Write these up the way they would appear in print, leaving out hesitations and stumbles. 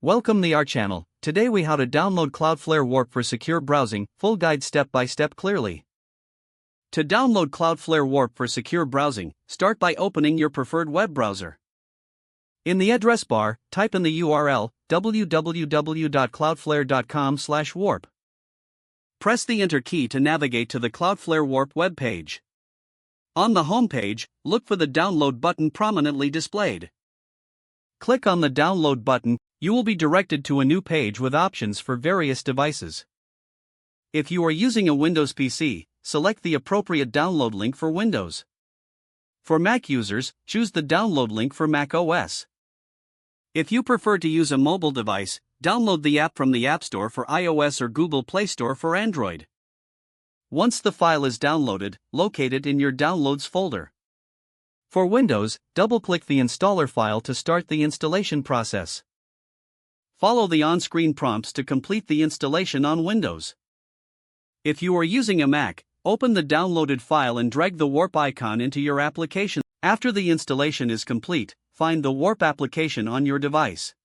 Welcome to our channel. Today we how to download Cloudflare WARP for secure browsing, full guide step by step clearly. To download Cloudflare WARP for secure browsing, start by opening your preferred web browser. In the address bar, type in the URL www.cloudflare.com/warp. Press the Enter key to navigate to the Cloudflare WARP web page. On the home page, look for the download button prominently displayed. Click on the download button. You will be directed to a new page with options for various devices. If you are using a Windows PC, select the appropriate download link for Windows. For Mac users, choose the download link for Mac OS. If you prefer to use a mobile device, download the app from the App Store for iOS or Google Play Store for Android. Once the file is downloaded, locate it in your Downloads folder. For Windows, double-click the installer file to start the installation process. Follow the on-screen prompts to complete the installation on Windows. If you are using a Mac, open the downloaded file and drag the WARP icon into your application. After the installation is complete, find the WARP application on your device.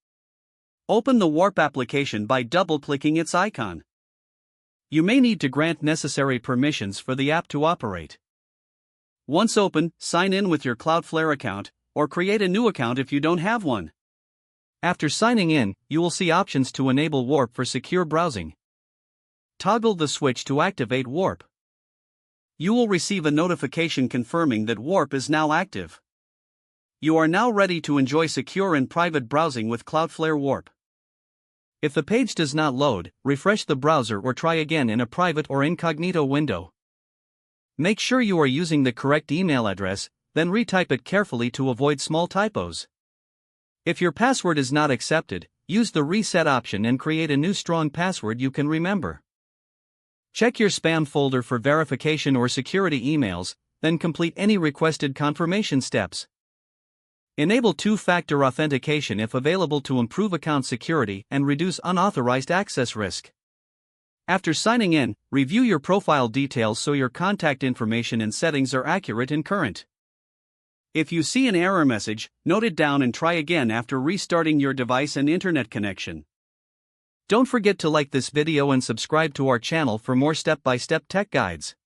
Open the WARP application by double-clicking its icon. You may need to grant necessary permissions for the app to operate. Once open, sign in with your Cloudflare account, or create a new account if you don't have one. After signing in, you will see options to enable WARP for secure browsing. Toggle the switch to activate WARP. You will receive a notification confirming that WARP is now active. You are now ready to enjoy secure and private browsing with Cloudflare WARP. If the page does not load, refresh the browser or try again in a private or incognito window. Make sure you are using the correct email address, then retype it carefully to avoid small typos. If your password is not accepted, use the reset option and create a new strong password you can remember. Check your spam folder for verification or security emails, then complete any requested confirmation steps. Enable two-factor authentication if available to improve account security and reduce unauthorized access risk. After signing in, review your profile details so your contact information and settings are accurate and current. If you see an error message, note it down and try again after restarting your device and internet connection. Don't forget to like this video and subscribe to our channel for more step-by-step tech guides.